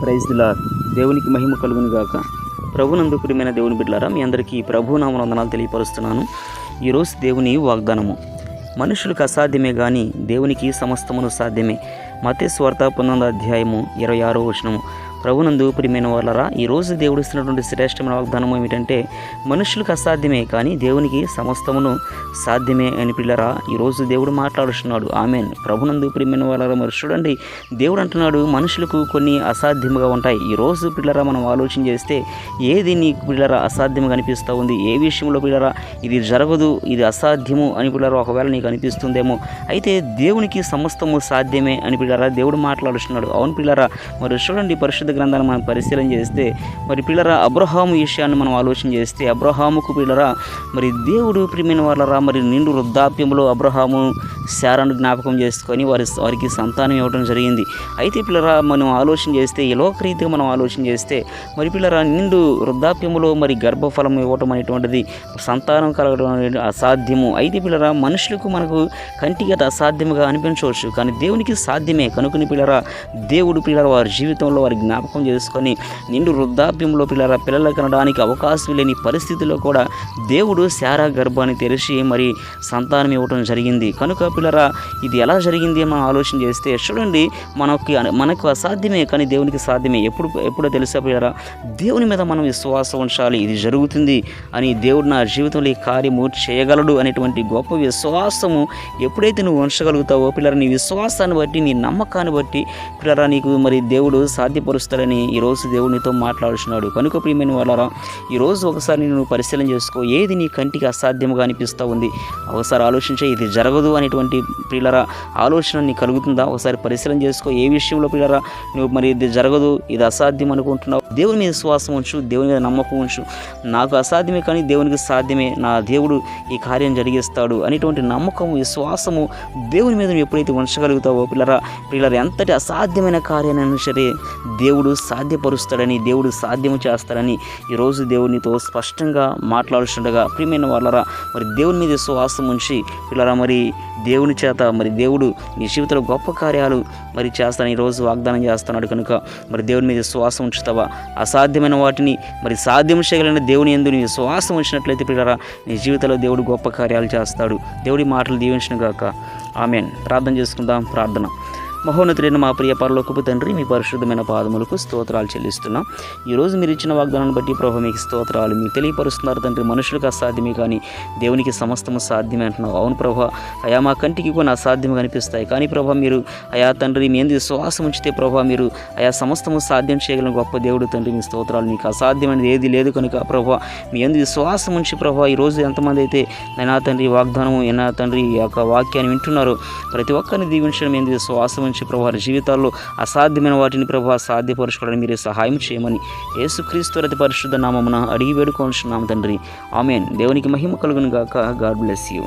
Praise the lord. దేవునికి మహిమ కలుగును గాక. ప్రభునందు ప్రియమైన దేవుని బిడ్డలారా, మీ అందరికీ ప్రభునామమున వందనాలు తెలియపరుస్తున్నాను. ఈరోజు దేవుని వాగ్దానము, మనుషులకు అసాధ్యమే కానీ దేవునికి సమస్తమును సాధ్యమే. మత్తయి సువార్త 19వ అధ్యాయము 26వ వచనము. ప్రభునందు ప్రియమైన వాళ్ళరా, ఈరోజు దేవుడు ఇస్తున్నటువంటి శ్రేష్టమైన వాగ్దానం ఏమిటంటే, మనుషులకు అసాధ్యమే కానీ దేవునికి సమస్తమును సాధ్యమే అని పిల్లరా ఈరోజు దేవుడు మాట్లాడుతున్నాడు. ఆమెన్. ప్రభునందు ప్రియమైన వాళ్ళరా, మరి చూడండి, దేవుడు అంటున్నాడు మనుషులకు కొన్ని అసాధ్యముగా ఉంటాయి. ఈరోజు పిల్లరా మనం ఆలోచన చేస్తే ఏది నీకు పిల్లరా అసాధ్యంగా అనిపిస్తూ ఉంది, ఏ విషయంలో పిల్లరా ఇది జరగదు, ఇది అసాధ్యము అని పిల్లరా ఒకవేళ నీకు అనిపిస్తుందేమో, అయితే దేవునికి సమస్తము సాధ్యమే అని పిల్లరా దేవుడు మాట్లాడుతున్నాడు. అవును పిల్లరా, మరి చూడండి, పరిశుద్ధ గ్రంథాన్ని మనం పరిశీలన చేస్తే మరి పిల్లరా అబ్రహాము విషయాన్ని మనం ఆలోచన చేస్తే, అబ్రహాముకు పిల్లరా మరి దేవుడు ప్రియమైన వాళ్ళరా మరి నిండు వృద్ధాప్యంలో అబ్రహాము శారాను జ్ఞాపకం చేసుకొని వారికి సంతానం ఇవ్వడం జరిగింది. అయితే పిల్లరా మనం ఆలోచన చేస్తే, ఈ లోకరీతిగా మనం ఆలోచన చేస్తే మరి పిల్లరా నిండు వృద్ధాప్యములో మరి గర్భఫలం ఇవ్వటం అనేటువంటిది, సంతానం కలగడం అనేది అసాధ్యము. అయితే పిల్లరా మనుషులకు మనకు కంటికి అది అసాధ్యముగా అనిపించవచ్చు, కానీ దేవునికి సాధ్యమే. కనుకని పిల్లరా దేవుడు పిల్లరా వారి జీవితంలో వారి జ్ఞాపకం చేసుకొని నిండు వృద్ధాప్యంలో పిల్లరా పిల్లలు కనడానికి అవకాశం లేని పరిస్థితుల్లో కూడా దేవుడు శారా గర్భాన్ని తెరిచి మరి సంతానం ఇవ్వటం జరిగింది. కనుక పిల్లరా ఇది ఎలా జరిగింది మనం ఆలోచన చేస్తే, చూడండి, మనకు అసాధ్యమే కానీ దేవునికి సాధ్యమే. ఎప్పుడో తెలుసా పిల్లరా, దేవుని మీద మనం విశ్వాసం ఉంచాలి. ఇది జరుగుతుంది అని, దేవుడు నా జీవితంలో ఈ కార్యము చేయగలడు అనేటువంటి గొప్ప విశ్వాసము ఎప్పుడైతే నువ్వు ఉంచగలుగుతావో పిల్లరా, నీ విశ్వాసాన్ని బట్టి, నీ నమ్మకాన్ని బట్టి పిల్లరా నీకు మరి దేవుడు సాధ్యపరుస్తాడని ఈరోజు దేవుడు నీతో మాట్లాడుతున్నాడు. కనుక ప్రియమైన వాళ్ళరా, ఈరోజు ఒకసారి నువ్వు పరిశీలన చేసుకో, ఏది నీ కంటికి అసాధ్యముగా అనిపిస్తూ ఉంది ఒకసారి ఆలోచించే, ఇది జరగదు అనేటువంటి పిల్లరా ఆలోచన నీకు కలుగుతుందా ఒకసారి పరిశీలన చేసుకో. ఏ విషయంలో పిల్లరా నువ్వు మరి ఇది జరగదు, ఇది అసాధ్యం అనుకుంటున్నావు, దేవుని మీద విశ్వాసం ఉంచు, దేవుని మీద నమ్మకం ఉంచు. నాకు అసాధ్యమే కానీ దేవునికి సాధ్యమే, నా దేవుడు ఈ కార్యం జరిగిస్తాడు అనేటువంటి నమ్మకం, విశ్వాసము దేవుని మీద నువ్వు ఎప్పుడైతే ఉంచగలుగుతావో పిల్లరా ఎంతటి అసాధ్యమైన కార్యాన్ని సరే దేవుడు సాధ్యపరుస్తాడని, దేవుడు సాధ్యము చేస్తాడని ఈరోజు దేవునితో స్పష్టంగా మాట్లాడుతుండగా ప్రియమైన వాళ్ళరా మరి దేవుని మీద విశ్వాసం ఉంచి పిల్లరా మరి దేవుని చేత మరి దేవుడు నీ జీవితంలో గొప్ప కార్యాలు మరి చేస్తానని ఈరోజు వాగ్దానం చేస్తున్నాడు. కనుక మరి దేవుని మీద విశ్వాసం ఉంచుతావా? అసాధ్యమైన వాటిని మరి సాధ్యం చేయగలిగిన దేవుని యందు నీ విశ్వాసం ఉంచినట్లయితే పిల్లరా నీ జీవితంలో దేవుడు గొప్ప కార్యాలు చేస్తాడు. దేవుడి మాటలు దీవించును గాక. ఆమెన్. ప్రార్థన చేసుకుందాం. ప్రార్థన. మహోన్నతుడైన మా ప్రియ పరలోకపు తండ్రి, మీ పరిశుద్ధమైన పాదములకు స్తోత్రాలు చెల్లిస్తున్నాం. ఈరోజు మీరు ఇచ్చిన వాగ్దానాన్ని బట్టి ప్రభు మీకు స్తోత్రాలు. మీకు తెలియపరుస్తున్నారు తండ్రి, మనుషులకు అసాధ్యమే కానీ దేవునికి సమస్తము సాధ్యమే అంటున్నావు. అవును ప్రభా, అయా మా కంటికి కొన్ని అసాధ్యంగా అనిపిస్తాయి, కానీ ప్రభా మీరు అయా తండ్రి మీ ఎందుకు విశ్వాసం ఉంచితే ప్రభా మీరు అయా సమస్తము సాధ్యం చేయగలిగిన గొప్ప దేవుడు తండ్రి, మీ స్తోత్రాలు. మీకు అసాధ్యమైనది ఏది లేదు కనుక ప్రభా మీ ఎందుకు విశ్వాసం ఉంచి ప్రభా ఈరోజు ఎంతమంది అయితే నా తండ్రి వాగ్దానము నా తండ్రి ఈ యొక్క వాక్యాన్ని వింటున్నారో ప్రతి ఒక్కరిని దీవించడం మీ ఎందుకు విశ్వాసం ఉంచి ప్రభు వారి జీవితాల్లో అసాధ్యమైన వాటిని ప్రభు సాధ్యపరచుకోవడానికి మీరే సహాయం చేయమని యేసుక్రీస్తు అతి పరిశుద్ధ నామమున అడిగి వేడుకొనుచున్నాము తండ్రి. ఆమేన్. దేవునికి మహిమ కలుగును గాక. God bless you.